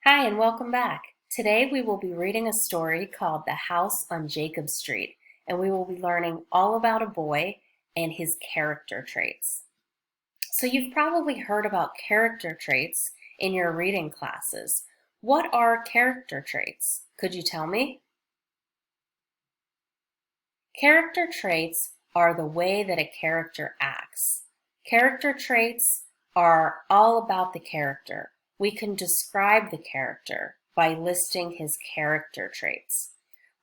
Hi, and welcome back. Today we will be reading a story called The House on Jacob Street, and we will be learning all about a boy and his character traits. So you've probably heard about character traits in your reading classes. What are character traits? Could you tell me? Character traits are the way that a character acts. Character traits are all about the character. We can describe the character by listing his character traits.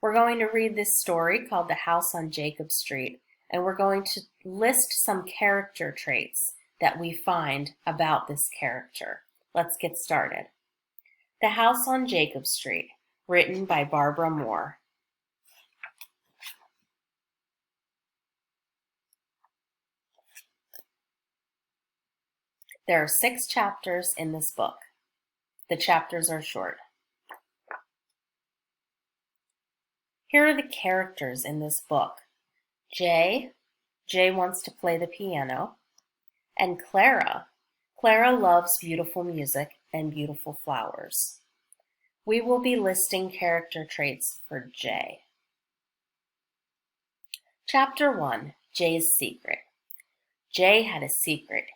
We're going to read this story called The House on Jacob Street, and we're going to list some character traits that we find about this character. Let's get started. The House on Jacob Street, written by Barbara Moore. There are 6 chapters in this book. The chapters are short. Here are the characters in this book. Jay wants to play the piano, and Clara loves beautiful music and beautiful flowers. We will be listing character traits for Jay. Chapter 1, Jay's Secret. Jay had a secret.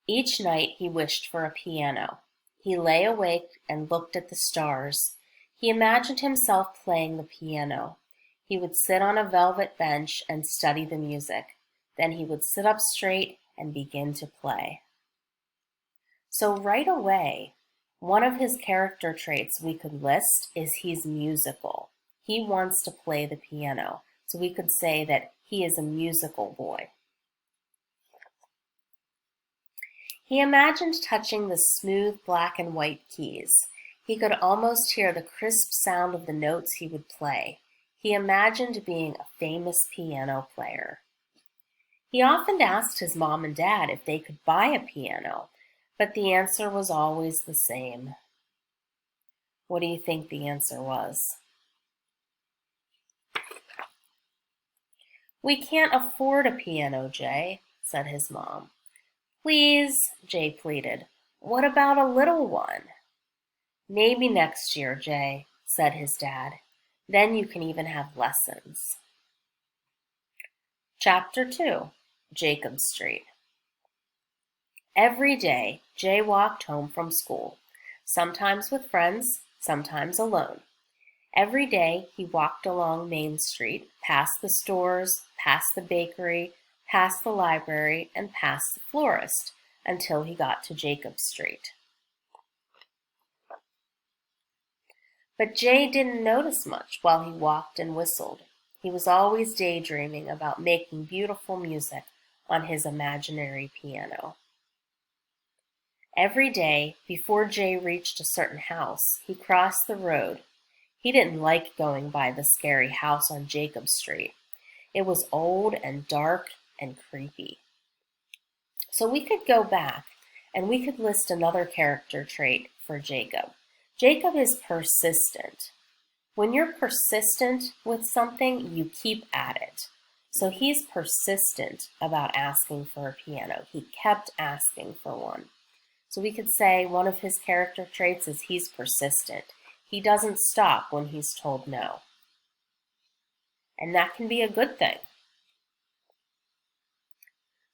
Each night he wished for a piano. He lay awake and looked at the stars. He imagined himself playing the piano. He would sit on a velvet bench and study the music. Then he would sit up straight and begin to play. So right away, one of his character traits we could list is he's musical. He wants to play the piano. So we could say that he is a musical boy. He imagined touching the smooth black and white keys. He could almost hear the crisp sound of the notes he would play. He imagined being a famous piano player. He often asked his mom and dad if they could buy a piano, but the answer was always the same. What do you think the answer was? "We can't afford a piano, Jay," said his mom. "Please," Jay pleaded, "what about a little one?" "Maybe next year, Jay," said his dad. "Then you can even have lessons." Chapter 2, Jacob Street. Every day, Jay walked home from school, sometimes with friends, sometimes alone. Every day, he walked along Main Street, past the stores, past the bakery, past the library, and past the florist, until he got to Jacob Street. But Jay didn't notice much while he walked and whistled. He was always daydreaming about making beautiful music on his imaginary piano. Every day, before Jay reached a certain house, he crossed the road. He didn't like going by the scary house on Jacob Street. It was old and dark and creepy. So we could go back and we could list another character trait for Jacob. Jacob is persistent. When you're persistent with something, you keep at it. So he's persistent about asking for a piano. He kept asking for one. So we could say one of his character traits is he's persistent. He doesn't stop when he's told no. And that can be a good thing.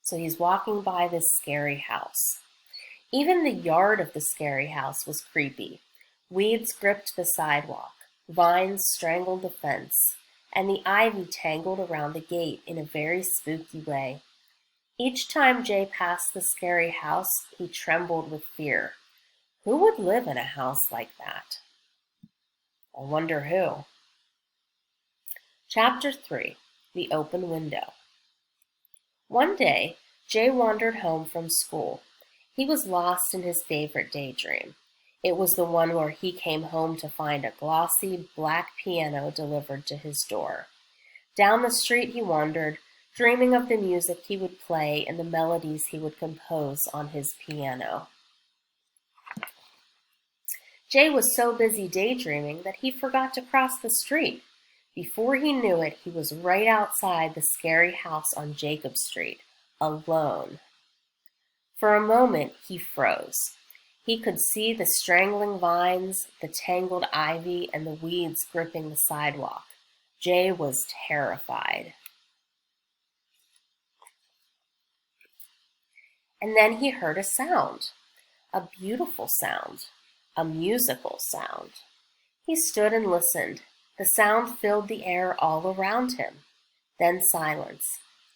So he's walking by this scary house. Even the yard of the scary house was creepy. Weeds gripped the sidewalk, vines strangled the fence, and the ivy tangled around the gate in a very spooky way. Each time Jay passed the scary house, he trembled with fear. Who would live in a house like that? I wonder who. Chapter 3, The Open Window. One day, Jay wandered home from school. He was lost in his favorite daydream. It was the one where he came home to find a glossy black piano delivered to his door. Down the street he wandered, dreaming of the music he would play and the melodies he would compose on his piano. Jay was so busy daydreaming that he forgot to cross the street. Before he knew it, he was right outside the scary house on Jacob Street, alone. For a moment, he froze. He could see the strangling vines, the tangled ivy, and the weeds gripping the sidewalk. Jay was terrified. And then he heard a sound, a beautiful sound, a musical sound. He stood and listened. The sound filled the air all around him. Then silence.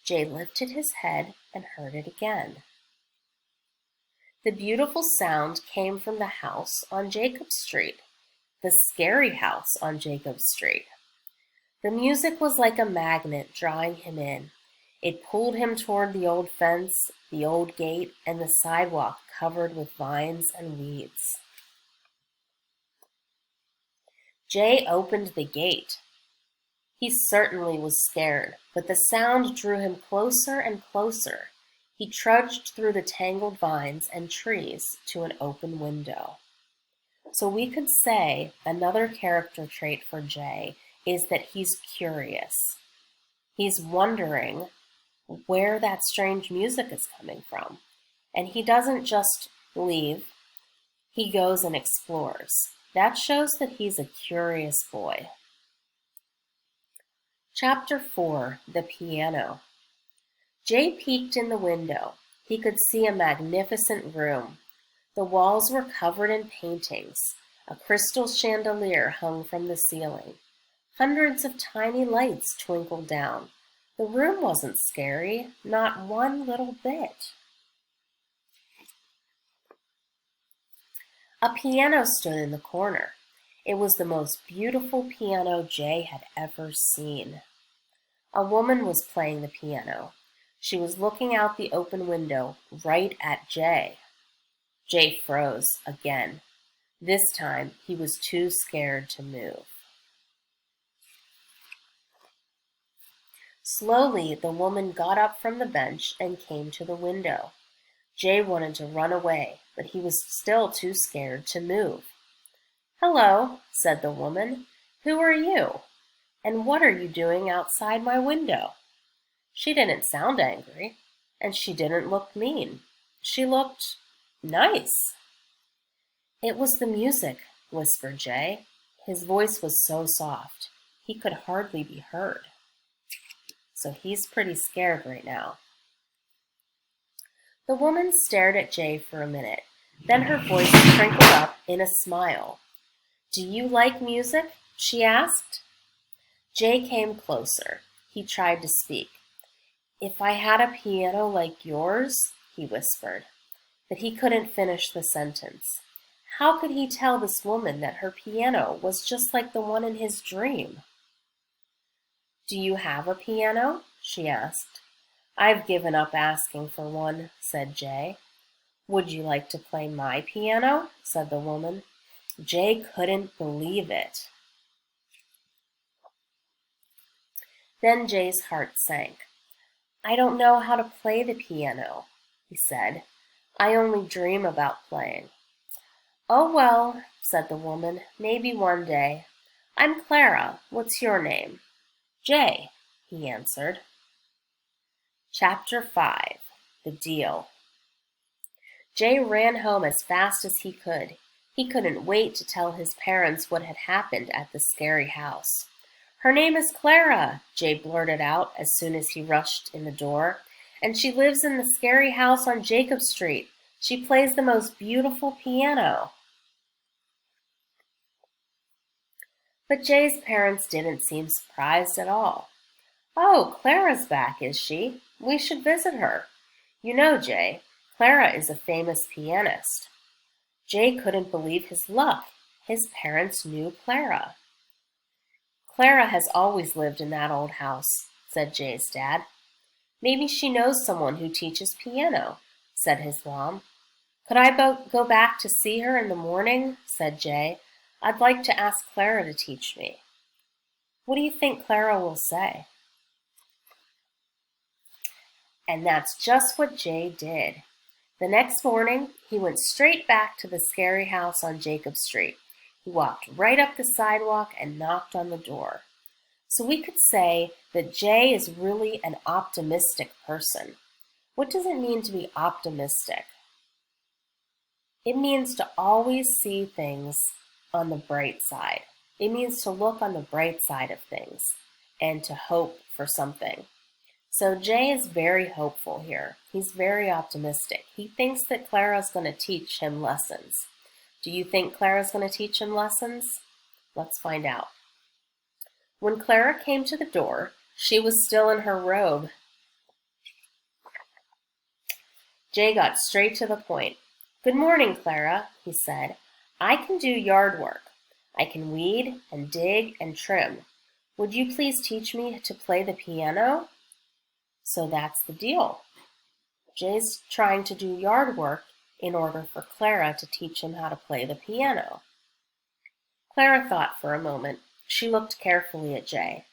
Jay lifted his head and heard it again. The beautiful sound came from the house on Jacob Street, the scary house on Jacob Street. The music was like a magnet drawing him in. It pulled him toward the old fence, the old gate, and the sidewalk covered with vines and weeds. Jay opened the gate. He certainly was scared, but the sound drew him closer and closer. He trudged through the tangled vines and trees to an open window. So we could say another character trait for Jay is that he's curious. He's wondering where that strange music is coming from. And he doesn't just leave, he goes and explores. That shows that he's a curious boy. Chapter 4, The Piano. Jay peeked in the window. He could see a magnificent room. The walls were covered in paintings. A crystal chandelier hung from the ceiling. Hundreds of tiny lights twinkled down. The room wasn't scary, not one little bit. A piano stood in the corner. It was the most beautiful piano Jay had ever seen. A woman was playing the piano. She was looking out the open window right at Jay. Jay froze again. This time he was too scared to move. Slowly, the woman got up from the bench and came to the window. Jay wanted to run away, but he was still too scared to move. "Hello," said the woman. "Who are you? And what are you doing outside my window?" She didn't sound angry, and she didn't look mean. She looked nice. "It was the music," whispered Jay. His voice was so soft, he could hardly be heard. So he's pretty scared right now. The woman stared at Jay for a minute. Then her voice crinkled up in a smile. "Do you like music?" she asked. Jay came closer. He tried to speak. "If I had a piano like yours," he whispered. But he couldn't finish the sentence. How could he tell this woman that her piano was just like the one in his dream? "Do you have a piano?" she asked. "I've given up asking for one," said Jay. "Would you like to play my piano?" said the woman. Jay couldn't believe it. Then Jay's heart sank. "I don't know how to play the piano," he said. "I only dream about playing." "Oh, well," said the woman, "maybe one day. I'm Clara. What's your name?" "Jay," he answered. Chapter 5, The Deal. Jay ran home as fast as he could. He couldn't wait to tell his parents what had happened at the scary house. "Her name is Clara," Jay blurted out as soon as he rushed in the door, "and she lives in the scary house on Jacob Street. She plays the most beautiful piano." But Jay's parents didn't seem surprised at all. "Oh, Clara's back, is she? We should visit her. You know, Jay, Clara is a famous pianist." Jay couldn't believe his luck. His parents knew Clara. "Clara has always lived in that old house," said Jay's dad. "Maybe she knows someone who teaches piano," said his mom. "Could I go back to see her in the morning?" said Jay. "I'd like to ask Clara to teach me." "What do you think Clara will say?" And that's just what Jay did. The next morning, he went straight back to the scary house on Jacob Street. He walked right up the sidewalk and knocked on the door. So we could say that Jay is really an optimistic person. What does it mean to be optimistic? It means to always see things on the bright side. It means to look on the bright side of things and to hope for something. So Jay is very hopeful here. He's very optimistic. He thinks that Clara's going to teach him lessons. Do you think Clara's going to teach him lessons? Let's find out. When Clara came to the door, she was still in her robe. Jay got straight to the point. "Good morning, Clara," he said. "I can do yard work. I can weed and dig and trim. Would you please teach me to play the piano?" So that's the deal. Jay's trying to do yard work in order for Clara to teach him how to play the piano. Clara thought for a moment. She looked carefully at Jay.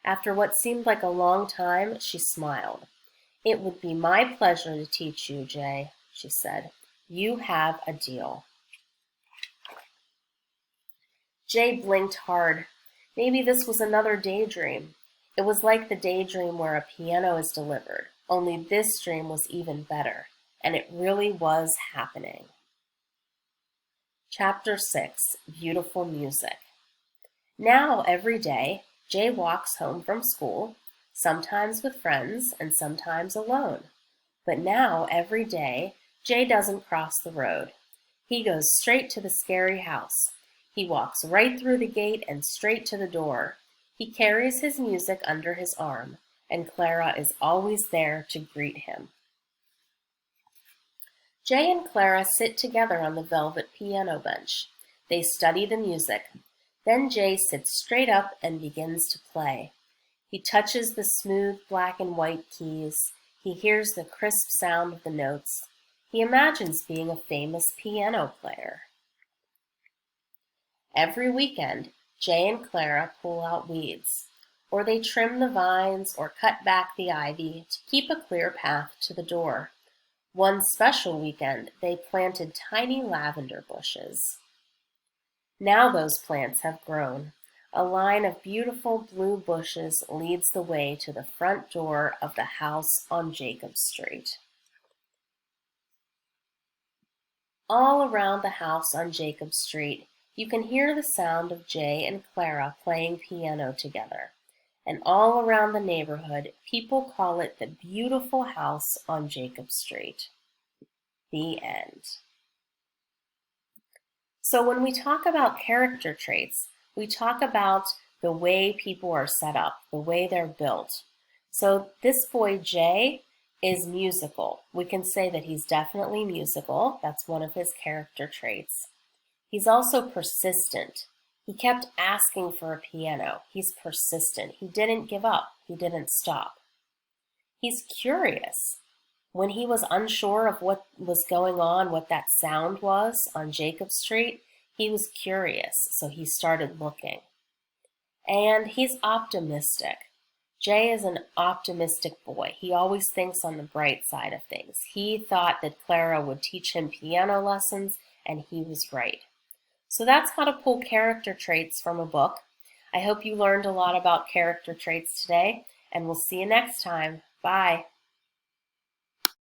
After what seemed like a long time, she smiled. "It would be my pleasure to teach you, Jay," she said. "You have a deal." Jay blinked hard. Maybe this was another daydream. It was like the daydream where a piano is delivered, only this dream was even better, and it really was happening. Chapter 6, Beautiful Music. Now, every day, Jay walks home from school, sometimes with friends and sometimes alone. But now, every day, Jay doesn't cross the road. He goes straight to the scary house. He walks right through the gate and straight to the door. He carries his music under his arm, and Clara is always there to greet him. Jay and Clara sit together on the velvet piano bench. They study the music. Then Jay sits straight up and begins to play. He touches the smooth black and white keys. He hears the crisp sound of the notes. He imagines being a famous piano player. Every weekend, Jay and Clara pull out weeds, or they trim the vines or cut back the ivy to keep a clear path to the door. One special weekend, they planted tiny lavender bushes. Now those plants have grown. A line of beautiful blue bushes leads the way to the front door of the house on Jacob Street. All around the house on Jacob Street, you can hear the sound of Jay and Clara playing piano together. And all around the neighborhood, people call it the beautiful house on Jacob Street. The end. So when we talk about character traits, we talk about the way people are set up, the way they're built. So this boy, Jay, is musical. We can say that he's definitely musical. That's one of his character traits. He's also persistent. He kept asking for a piano. He's persistent. He didn't give up. He didn't stop. He's curious. When he was unsure of what was going on, what that sound was on Jacob Street, he was curious, so he started looking. And he's optimistic. Jay is an optimistic boy. He always thinks on the bright side of things. He thought that Clara would teach him piano lessons, and he was right. So that's how to pull character traits from a book. I hope you learned a lot about character traits today, and we'll see you next time. Bye.